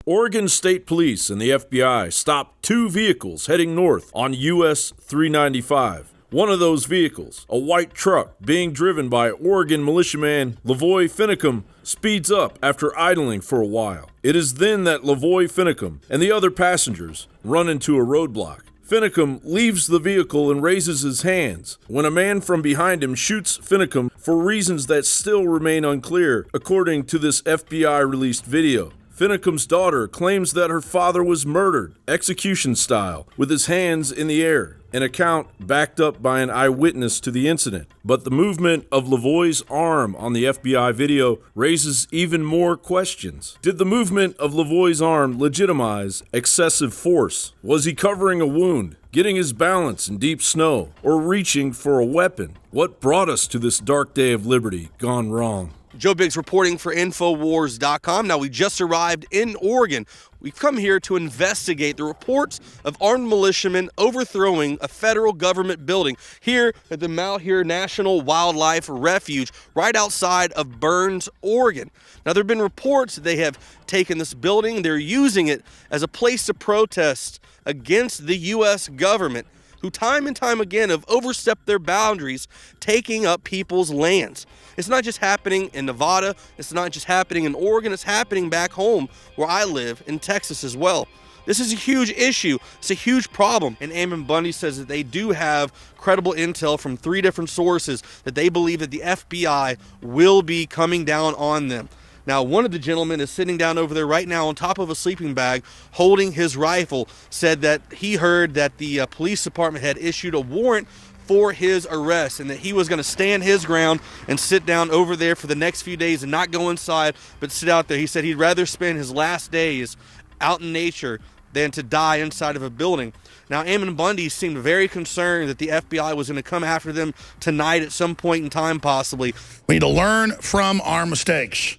Oregon State Police and the FBI stopped two vehicles heading north on US 395. One of those vehicles, a white truck being driven by Oregon militiaman Lavoy Finicum, speeds up after idling for a while. It is then that Lavoy Finicum and the other passengers run into a roadblock. Finicum leaves the vehicle and raises his hands when a man from behind him shoots Finicum for reasons that still remain unclear, according to this FBI-released video. Finicum's daughter claims that her father was murdered, execution style, with his hands in the air, an account backed up by an eyewitness to the incident. But the movement of Lavoy's arm on the FBI video raises even more questions. Did the movement of Lavoy's arm legitimize excessive force? Was he covering a wound, getting his balance in deep snow, or reaching for a weapon? What brought us to this dark day of liberty gone wrong? Joe Biggs reporting for Infowars.com. Now, we just arrived in Oregon. We've come here to investigate the reports of armed militiamen overthrowing a federal government building here at the Malheur National Wildlife Refuge right outside of Burns, Oregon. Now, there have been reports that they have taken this building. They're using it as a place to protest against the U.S. government, who time and time again have overstepped their boundaries, taking up people's lands. It's not just happening in Nevada. It's not just happening in Oregon. It's happening back home where I live in Texas as well. This is a huge issue. It's a huge problem. And Ammon Bundy says that they do have credible intel from 3 different sources that they believe that the FBI will be coming down on them. Now, one of the gentlemen is sitting down over there right now on top of a sleeping bag, holding his rifle, said that he heard that the police department had issued a warrant for his arrest and that he was going to stand his ground and sit down over there for the next few days and not go inside, but sit out there. He said he'd rather spend his last days out in nature than to die inside of a building. Now, Ammon Bundy seemed very concerned that the FBI was going to come after them tonight at some point in time, possibly. We need to learn from our mistakes.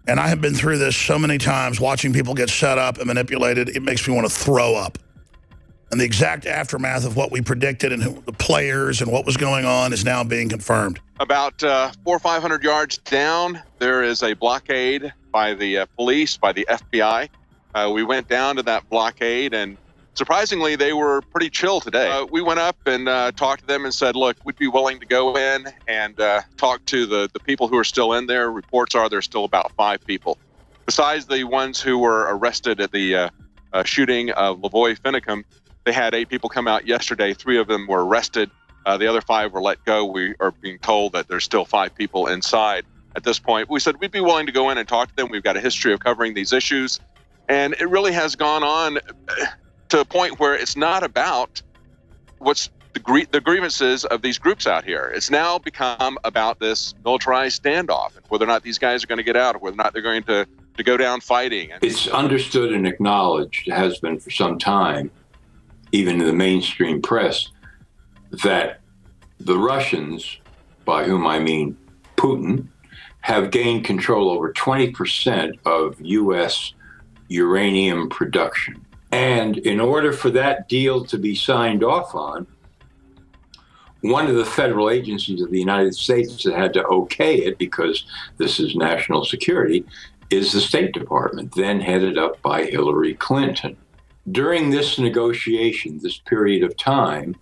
And I have been through this so many times, watching people get set up and manipulated. It makes me want to throw up. And the exact aftermath of what we predicted and the players and what was going on is now being confirmed. About 400 or 500 yards down, there is a blockade by the police, by the FBI. We went down to that blockade, and surprisingly, they were pretty chill today. We went up and talked to them and said, look, we'd be willing to go in and talk to the people who are still in there. Reports are there's still about 5 people. Besides the ones who were arrested at the shooting of Lavoy Finicum, they had 8 people come out yesterday. 3 of them were arrested. The other 5 were let go. We are being told that there's still 5 people inside at this point. We said we'd be willing to go in and talk to them. We've got a history of covering these issues. And it really has gone on to a point where it's not about what's the grievances of these groups out here. It's now become about this militarized standoff and whether or not these guys are going to get out or whether or not they're going to go down fighting. It's understood and acknowledged, has been for some time, even in the mainstream press, that the Russians, by whom I mean Putin, have gained control over 20% of U.S. uranium production. And in order for that deal to be signed off on, one of the federal agencies of the United States that had to okay it, because this is national security, is the State Department, then headed up by Hillary Clinton. During this negotiation, this period of time,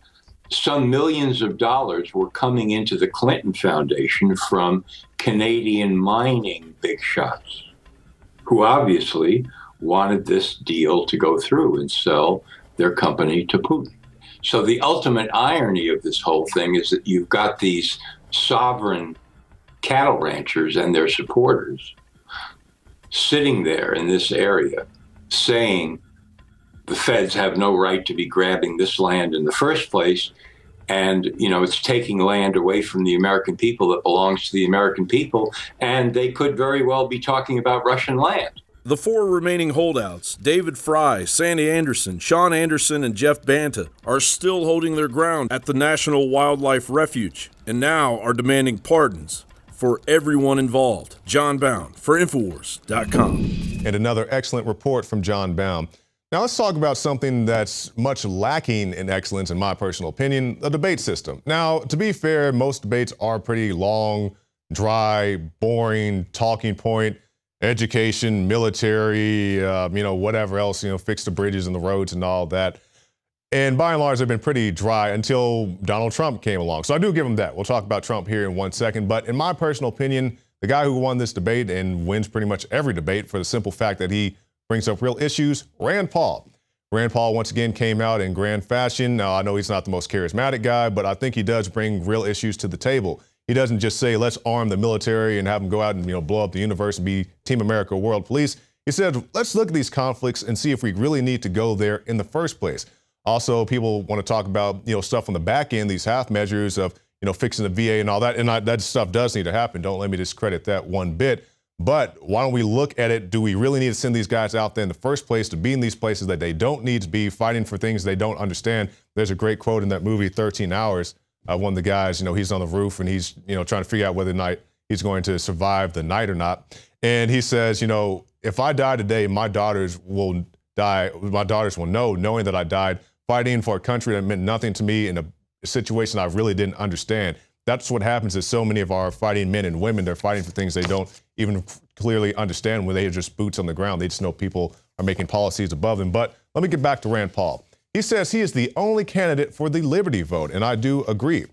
some millions of dollars were coming into the Clinton Foundation from Canadian mining big shots, who obviously wanted this deal to go through and sell their company to Putin. So the ultimate irony of this whole thing is that you've got these sovereign cattle ranchers and their supporters sitting there in this area saying the feds have no right to be grabbing this land in the first place. And, you know, it's taking land away from the American people that belongs to the American people. And they could very well be talking about Russian land. The 4 remaining holdouts, David Fry, Sandy Anderson, Sean Anderson, and Jeff Banta, are still holding their ground at the National Wildlife Refuge and now are demanding pardons for everyone involved. John Baum for Infowars.com. And another excellent report from John Baum. Now let's talk about something that's much lacking in excellence, in my personal opinion, the debate system. Now, to be fair, most debates are pretty long, dry, boring, talking point. education, military, whatever else, fix the bridges and the roads and all that. And by and large, they've been pretty dry until Donald Trump came along. So I do give him that. We'll talk about Trump here in 1 second. But in my personal opinion, the guy who won this debate and wins pretty much every debate for the simple fact that he brings up real issues, Rand Paul. Rand Paul once again came out in grand fashion. Now, I know he's not the most charismatic guy, but I think he does bring real issues to the table. He doesn't just say, let's arm the military and have them go out and blow up the universe and be Team America world police. He said, let's look at these conflicts and see if we really need to go there in the first place. Also, people want to talk about, stuff on the back end, these half measures of, fixing the VA and all that. And that stuff does need to happen. Don't let me discredit that one bit. But why don't we look at it? Do we really need to send these guys out there in the first place to be in these places that they don't need to be, fighting for things they don't understand? There's a great quote in that movie, 13 Hours. One of the guys, he's on the roof and he's, trying to figure out whether or not he's going to survive the night or not. And he says, if I die today, my daughters will die. My daughters will know, knowing that I died fighting for a country that meant nothing to me in a situation I really didn't understand. That's what happens to so many of our fighting men and women. They're fighting for things they don't even clearly understand when they are just boots on the ground. They just know people are making policies above them. But let me get back to Rand Paul. He says he is the only candidate for the Liberty vote. And I do agree,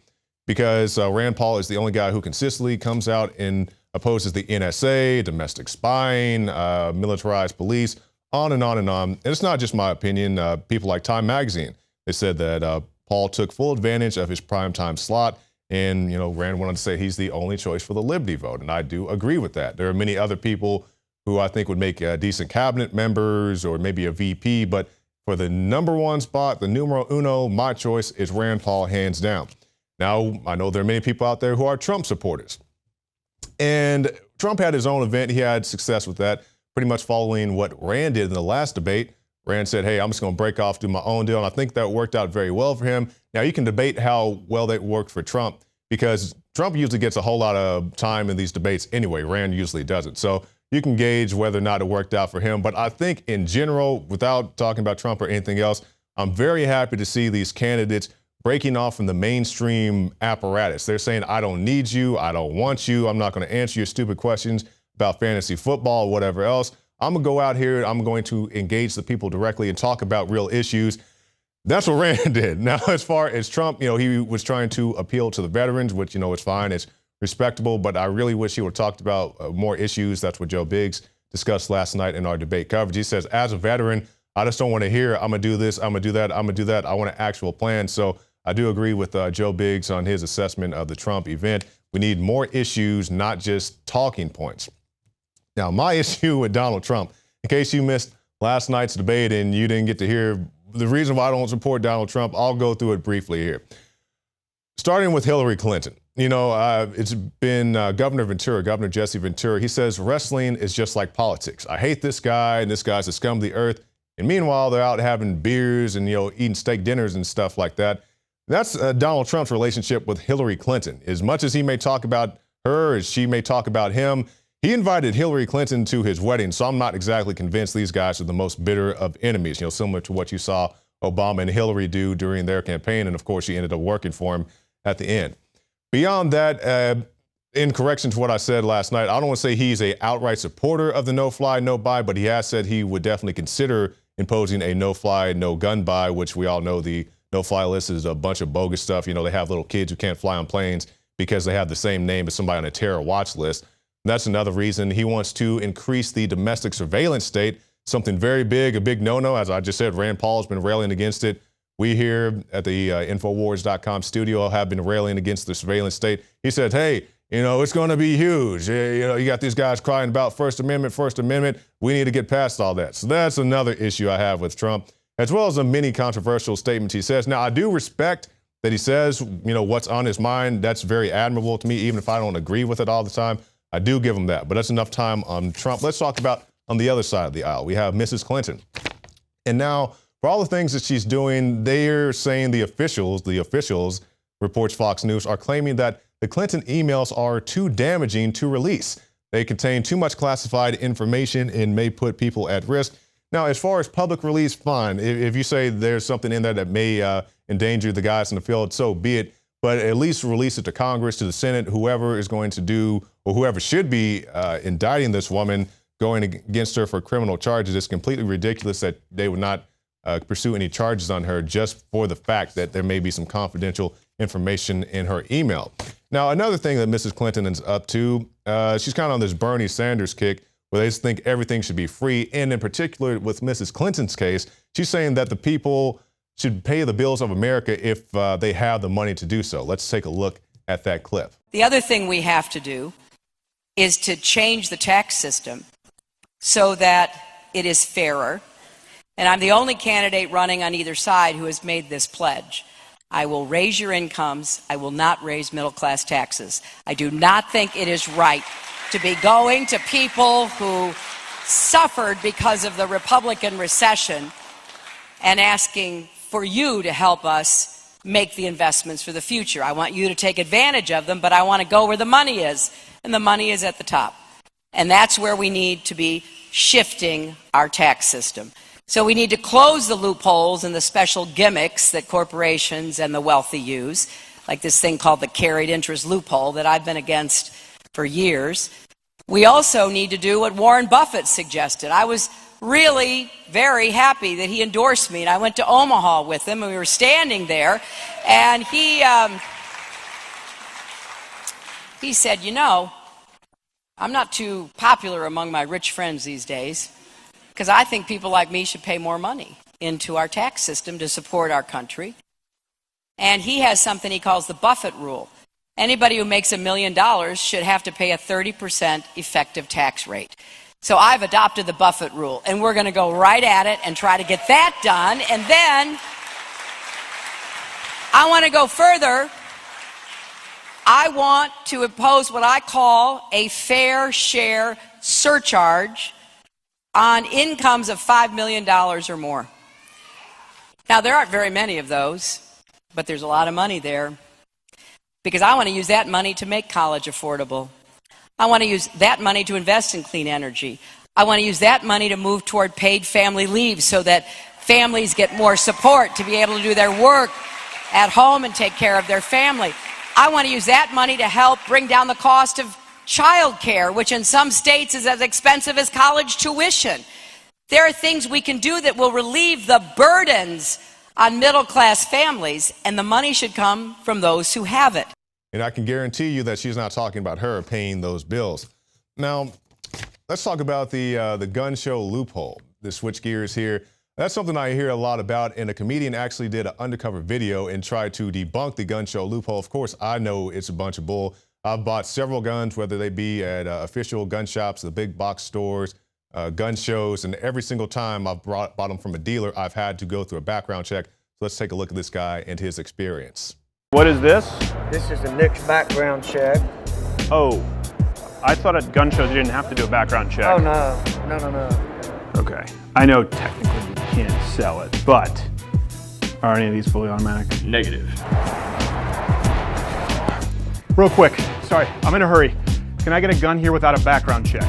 because Rand Paul is the only guy who consistently comes out and opposes the NSA, domestic spying, militarized police, on and on and on. And it's not just my opinion. People like Time Magazine, they said that Paul took full advantage of his primetime slot. And, Rand went on to say he's the only choice for the Liberty vote. And I do agree with that. There are many other people who I think would make decent cabinet members or maybe a VP. But for the number one spot, the numero uno, my choice is Rand Paul, hands down. Now, I know there are many people out there who are Trump supporters. And Trump had his own event. He had success with that, pretty much following what Rand did in the last debate. Rand said, hey, I'm just going to break off, do my own deal. And I think that worked out very well for him. Now, you can debate how well that worked for Trump, because Trump usually gets a whole lot of time in these debates anyway. Rand usually doesn't. So you can gauge whether or not it worked out for him. But I think in general, without talking about Trump or anything else, I'm very happy to see these candidates breaking off from the mainstream apparatus. They're saying, I don't need you. I don't want you. I'm not going to answer your stupid questions about fantasy football or whatever else. I'm going to go out here. I'm going to engage the people directly and talk about real issues. That's what Rand did. Now, as far as Trump, he was trying to appeal to the veterans, which, is fine. It's respectable. But I really wish he would have talked about more issues. That's what Joe Biggs discussed last night in our debate coverage. He says, as a veteran, I just don't want to hear, I'm going to do this, I'm going to do that, I'm going to do that. I want an actual plan. So I do agree with Joe Biggs on his assessment of the Trump event. We need more issues, not just talking points. Now, my issue with Donald Trump, in case you missed last night's debate and you didn't get to hear the reason why I don't support Donald Trump, I'll go through it briefly here. Starting with Hillary Clinton. It's been Governor Jesse Ventura. He says wrestling is just like politics. I hate this guy, and this guy's the scum of the earth. And meanwhile, they're out having beers and, eating steak dinners and stuff like that. That's Donald Trump's relationship with Hillary Clinton. As much as he may talk about her, as she may talk about him, he invited Hillary Clinton to his wedding, so I'm not exactly convinced these guys are the most bitter of enemies, similar to what you saw Obama and Hillary do during their campaign. And of course, she ended up working for him at the end. Beyond that, in correction to what I said last night, I don't want to say he's an outright supporter of the no-fly, no-buy, but he has said he would definitely consider imposing a no-fly, no-gun buy, which we all know the no-fly list is a bunch of bogus stuff. They have little kids who can't fly on planes because they have the same name as somebody on a terror watch list. That's another reason he wants to increase the domestic surveillance state, something very big, a big no-no. As I just said, Rand Paul's been railing against it. We here at the Infowars.com studio have been railing against the surveillance state. He said, hey, it's going to be huge. You got these guys crying about First Amendment. We need to get past all that. So that's another issue I have with Trump, as well as the many controversial statements he says. Now, I do respect that he says, what's on his mind. That's very admirable to me, even if I don't agree with it all the time. I do give him that, but that's enough time on Trump. Let's talk about on the other side of the aisle. We have Mrs. Clinton. And now, for all the things that she's doing, they're saying the officials, reports Fox News, are claiming that the Clinton emails are too damaging to release. They contain too much classified information and may put people at risk. Now, as far as public release, fine. If you say there's something in there that may endanger the guys in the field, so be it. But at least release it to Congress, to the Senate, whoever is going to do, or whoever should be indicting this woman, going against her for criminal charges. It's completely ridiculous that they would not pursue any charges on her just for the fact that there may be some confidential information in her email. Now, another thing that Mrs. Clinton is up to, she's kind of on this Bernie Sanders kick where they just think everything should be free. And in particular, with Mrs. Clinton's case, she's saying that the people should pay the bills of America if they have the money to do so. Let's take a look at that clip. The other thing we have to do is to change the tax system so that it is fairer. And I'm the only candidate running on either side who has made this pledge. I will raise your incomes. I will not raise middle-class taxes. I do not think it is right to be going to people who suffered because of the Republican recession and asking for you to help us make the investments for the future. I want you to take advantage of them, but I want to go where the money is, and the money is at the top. And that's where we need to be shifting our tax system. So we need to close the loopholes and the special gimmicks that corporations and the wealthy use, like this thing called the carried interest loophole that I've been against for years. We also need to do what Warren Buffett suggested. I was really very happy that he endorsed me, and I went to Omaha with him, and we were standing there, and he said, you know, I'm not too popular among my rich friends these days because I think people like me should pay more money into our tax system to support our country. And he has something he calls the Buffett rule. Anybody who makes $1 million should have to pay a 30% effective tax rate. So I've adopted the Buffett rule, and we're going to go right at it and try to get that done. And then I want to go further. I want to impose what I call a fair share surcharge on incomes of $5 million or more. Now, there aren't very many of those, but there's a lot of money there because I want to use that money to make college affordable. I want to use that money to invest in clean energy. I want to use that money to move toward paid family leave so that families get more support to be able to do their work at home and take care of their family. I want to use that money to help bring down the cost of child care, which in some states is as expensive as college tuition. There are things we can do that will relieve the burdens on middle-class families, and the money should come from those who have it. And I can guarantee you that she's not talking about her paying those bills. Now, let's talk about the gun show loophole. To switch gears here, that's something I hear a lot about, and a comedian actually did an undercover video and tried to debunk the gun show loophole. Of course, I know it's a bunch of bull. I've bought several guns, whether they be at official gun shops, the big box stores, gun shows, and every single time I've bought them from a dealer, I've had to go through a background check. So let's take a look at this guy and his experience. What is this? This is a NICS background check. Oh, I thought at gun shows you didn't have to do a background check. Oh, no. Okay. I know technically you can't sell it, but are any of these fully automatic? Negative. Real quick, sorry, I'm in a hurry. Can I get a gun here without a background check?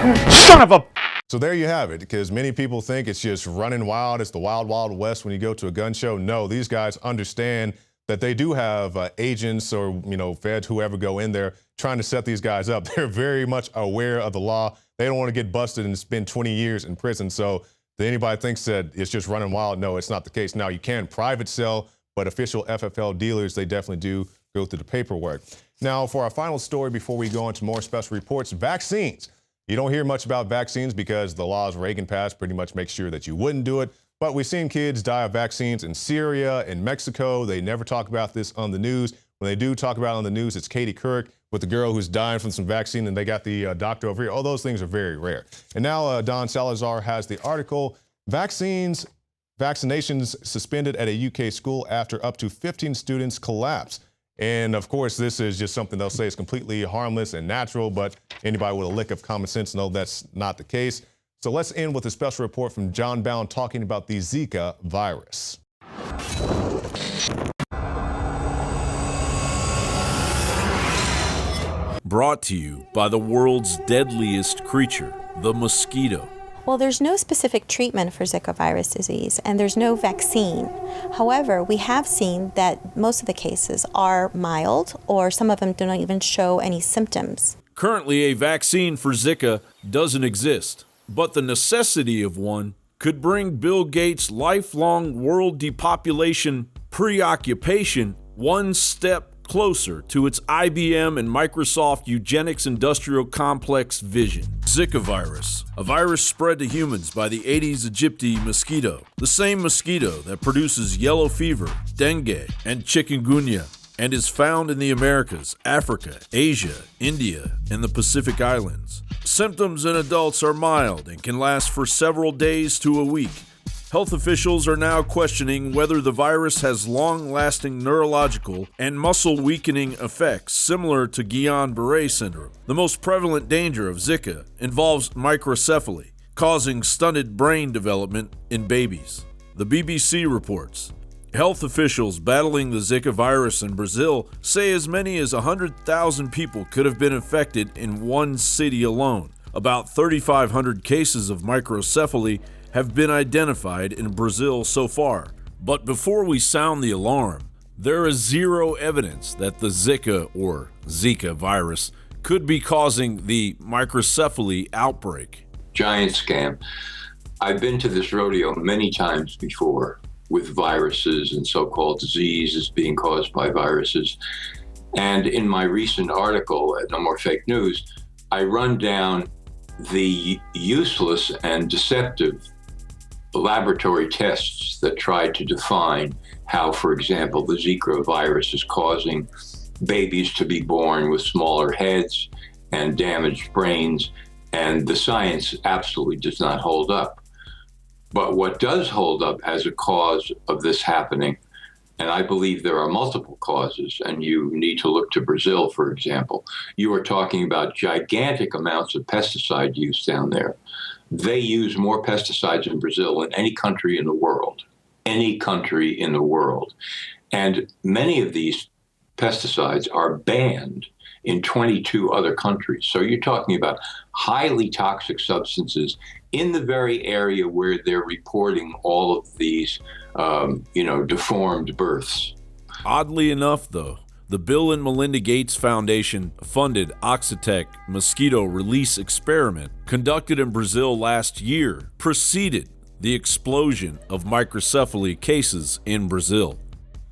No. Son of a... So there you have it, because many people think it's just running wild. It's the wild, wild west when you go to a gun show. No, these guys understand that they do have agents or, feds, whoever go in there trying to set these guys up. They're very much aware of the law. They don't want to get busted and spend 20 years in prison. So if anybody thinks that it's just running wild, no, it's not the case. Now, you can private sell, but official FFL dealers, they definitely do go through the paperwork. Now, for our final story before we go into more special reports, vaccines. You don't hear much about vaccines because the laws Reagan passed pretty much make sure that you wouldn't do it. But we've seen kids die of vaccines in Syria, in Mexico. They never talk about this on the news. When they do talk about it on the news, it's Katie Couric with the girl who's dying from some vaccine, and they got the doctor over here. All those things are very rare. And now Don Salazar has the article, Vaccinations suspended at a UK school after up to 15 students collapse. And of course, this is just something they'll say is completely harmless and natural, but anybody with a lick of common sense knows that's not the case. So let's end with a special report from John Bound talking about the Zika virus. Brought to you by the world's deadliest creature, the mosquito. Well, there's no specific treatment for Zika virus disease, and there's no vaccine. However, we have seen that most of the cases are mild, or some of them do not even show any symptoms. Currently, a vaccine for Zika doesn't exist, but the necessity of one could bring Bill Gates' lifelong world depopulation preoccupation one step closer to its IBM and Microsoft eugenics industrial complex vision. Zika virus, a virus spread to humans by the Aedes aegypti mosquito, the same mosquito that produces yellow fever, dengue, and chikungunya, and is found in the Americas, Africa, Asia, India, and the Pacific Islands. Symptoms in adults are mild and can last for several days to a week. Health officials are now questioning whether the virus has long-lasting neurological and muscle-weakening effects similar to Guillain-Barré syndrome. The most prevalent danger of Zika involves microcephaly, causing stunted brain development in babies. The BBC reports, health officials battling the Zika virus in Brazil say as many as 100,000 people could have been infected in one city alone. About 3,500 cases of microcephaly have been identified in Brazil so far. But before we sound the alarm, there is zero evidence that the Zika or Zika virus could be causing the microcephaly outbreak. Giant scam. I've been to this rodeo many times before with viruses and so-called diseases being caused by viruses. And in my recent article at No More Fake News, I run down the useless and deceptive laboratory tests that try to define how, for example, the Zika virus is causing babies to be born with smaller heads and damaged brains, and the science absolutely does not hold up. But what does hold up as a cause of this happening, and I believe there are multiple causes, and you need to look to Brazil, for example. You are talking about gigantic amounts of pesticide use down there. They use more pesticides in Brazil than any country in the world. Any country in the world. And many of these pesticides are banned in 22 other countries. So you're talking about highly toxic substances in the very area where they're reporting all of these, deformed births. Oddly enough, though, the Bill and Melinda Gates Foundation funded Oxitec mosquito release experiment conducted in Brazil last year preceded the explosion of microcephaly cases in Brazil.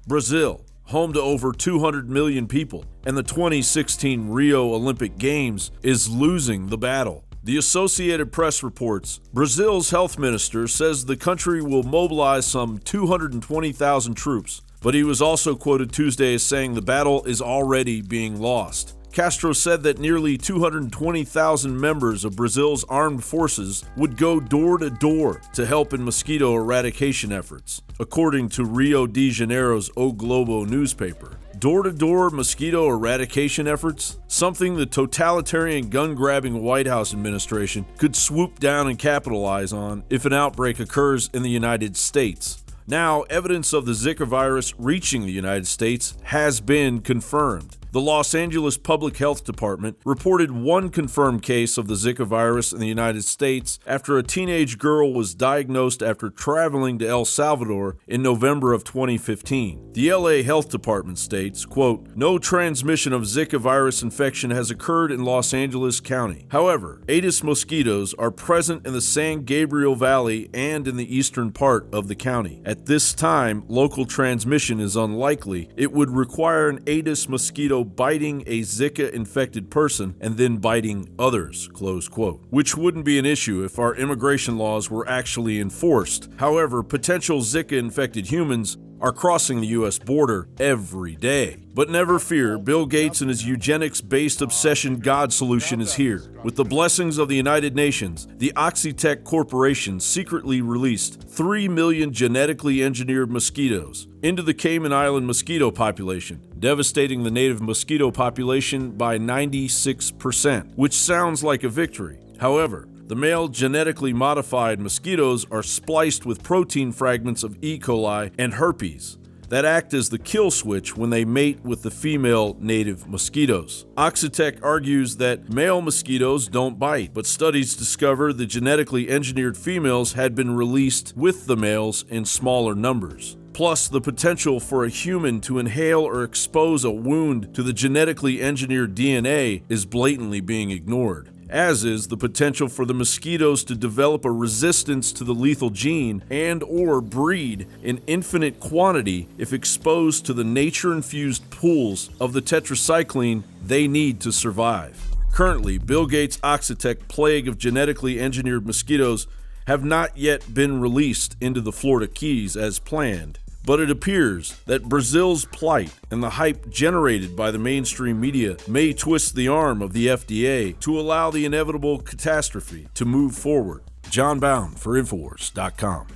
Brazil, home to over 200 million people, and the 2016 Rio Olympic Games is losing the battle. The Associated Press reports Brazil's health minister says the country will mobilize some 220,000 troops, but he was also quoted Tuesday as saying the battle is already being lost. Castro said that nearly 220,000 members of Brazil's armed forces would go door to door to help in mosquito eradication efforts, according to Rio de Janeiro's O Globo newspaper. Door-to-door mosquito eradication efforts? Something the totalitarian gun-grabbing White House administration could swoop down and capitalize on if an outbreak occurs in the United States. Now, evidence of the Zika virus reaching the United States has been confirmed. The Los Angeles Public Health Department reported one confirmed case of the Zika virus in the United States after a teenage girl was diagnosed after traveling to El Salvador in November of 2015. The LA Health Department states, quote, "No transmission of Zika virus infection has occurred in Los Angeles County. However, Aedes mosquitoes are present in the San Gabriel Valley and in the eastern part of the county. At this time, local transmission is unlikely. It would require an Aedes mosquito biting a Zika-infected person and then biting others," close quote, which wouldn't be an issue if our immigration laws were actually enforced. However, potential Zika-infected humans are crossing the U.S. border every day. But never fear, Bill Gates and his eugenics-based obsession God solution is here. With the blessings of the United Nations, the Oxitec Corporation secretly released 3 million genetically engineered mosquitoes into the Cayman Island mosquito population, devastating the native mosquito population by 96%, which sounds like a victory. However, the male genetically modified mosquitoes are spliced with protein fragments of E. coli and herpes that act as the kill switch when they mate with the female native mosquitoes. Oxitec argues that male mosquitoes don't bite, but studies discover the genetically engineered females had been released with the males in smaller numbers. Plus, the potential for a human to inhale or expose a wound to the genetically engineered DNA is blatantly being ignored, as is the potential for the mosquitoes to develop a resistance to the lethal gene and or breed in infinite quantity if exposed to the nature-infused pools of the tetracycline they need to survive. Currently, Bill Gates' Oxitec plague of genetically engineered mosquitoes have not yet been released into the Florida Keys as planned. But it appears that Brazil's plight and the hype generated by the mainstream media may twist the arm of the FDA to allow the inevitable catastrophe to move forward. John Bound for Infowars.com.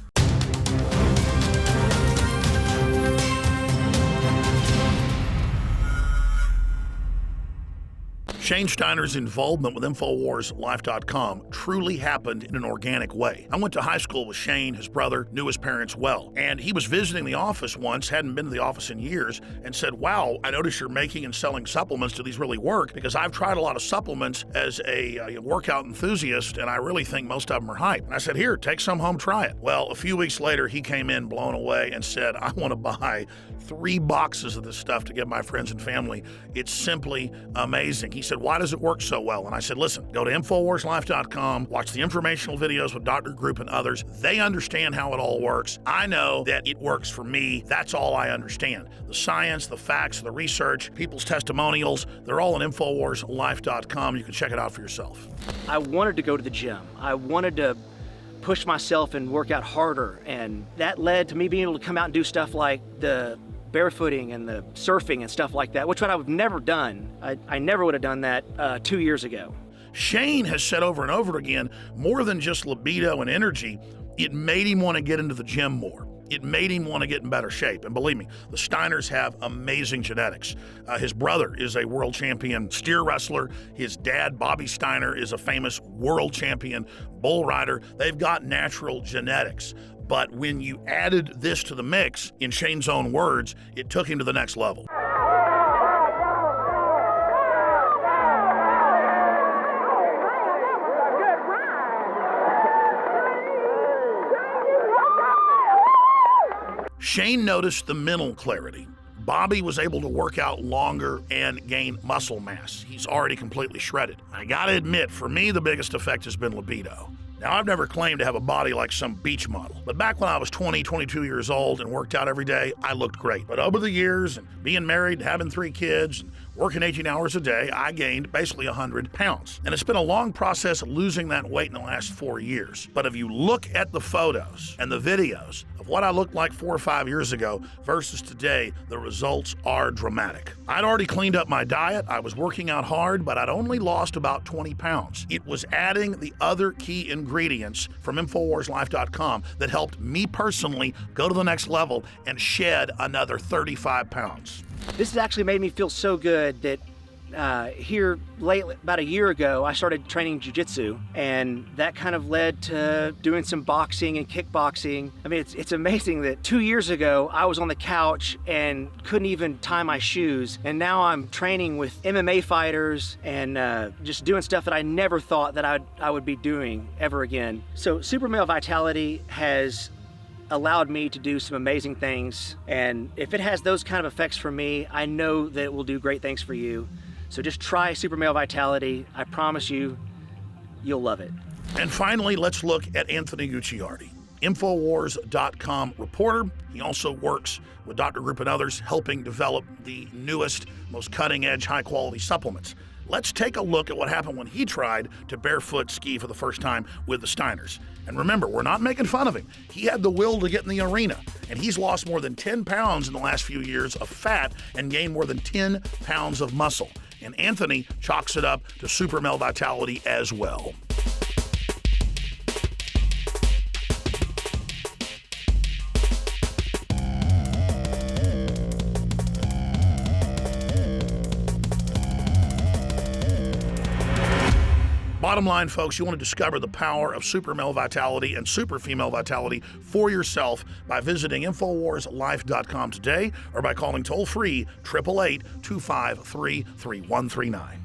Shane Steiner's involvement with InfoWarsLife.com truly happened in an organic way. I went to high school with Shane, his brother, knew his parents well, and he was visiting the office once, hadn't been to the office in years, and said, wow, I notice you're making and selling supplements. Do these really work? Because I've tried a lot of supplements as a workout enthusiast, and I really think most of them are hype. And I said, here, take some home, try it. Well, a few weeks later, he came in blown away and said, I want to buy 3 boxes of this stuff to give my friends and family. It's simply amazing. He said, why does it work so well? And I said, listen, go to InfoWarsLife.com, watch the informational videos with Dr. Group and others. They understand how it all works. I know that it works for me. That's all I understand. The science, the facts, the research, people's testimonials, they're all on InfoWarsLife.com. You can check it out for yourself. I wanted to go to the gym. I wanted to push myself and work out harder, and that led to me being able to come out and do stuff like the barefooting and the surfing and stuff like that, which I've never done. I never would have done that 2 years ago. Shane has said over and over again, more than just libido and energy, it made him want to get into the gym more. It made him want to get in better shape. And believe me, the Steiners have amazing genetics. His brother is a world champion steer wrestler. His dad, Bobby Steiner, is a famous world champion bull rider. They've got natural genetics. But when you added this to the mix, in Shane's own words, it took him to the next level. Shane noticed the mental clarity. Bobby was able to work out longer and gain muscle mass. He's already completely shredded. I gotta admit, for me, the biggest effect has been libido. Now, I've never claimed to have a body like some beach model, but back when I was 20, 22 years old and worked out every day, I looked great. But over the years, and being married, having 3 kids, and working 18 hours a day, I gained basically 100 pounds. And it's been a long process losing that weight in the last 4 years. But if you look at the photos and the videos of what I looked like 4 or 5 years ago versus today, the results are dramatic. I'd already cleaned up my diet, I was working out hard, but I'd only lost about 20 pounds. It was adding the other key ingredients from InfoWarsLife.com that helped me personally go to the next level and shed another 35 pounds. This has actually made me feel so good that here lately, about a year ago, I started training jiu-jitsu, and that kind of led to doing some boxing and kickboxing. I mean, it's amazing that 2 years ago, I was on the couch and couldn't even tie my shoes, and now I'm training with MMA fighters and just doing stuff that I never thought that I would be doing ever again. So Super Male Vitality has allowed me to do some amazing things, and if it has those kind of effects for me, I know that it will do great things for you. So just try Super Male Vitality. I promise you, you'll love it. And finally, let's look at Anthony Gucciardi, Infowars.com reporter. He also works with Dr. Group and others, helping develop the newest, most cutting-edge, high-quality supplements. Let's take a look at what happened when he tried to barefoot ski for the first time with the Steiners. And remember, we're not making fun of him. He had the will to get in the arena, and he's lost more than 10 pounds in the last few years of fat and gained more than 10 pounds of muscle. And Anthony chalks it up to Super Male Vitality as well. Bottom line, folks, you want to discover the power of Super Male Vitality and Super Female Vitality for yourself by visiting InfoWarsLife.com today or by calling toll-free 888-253-3139.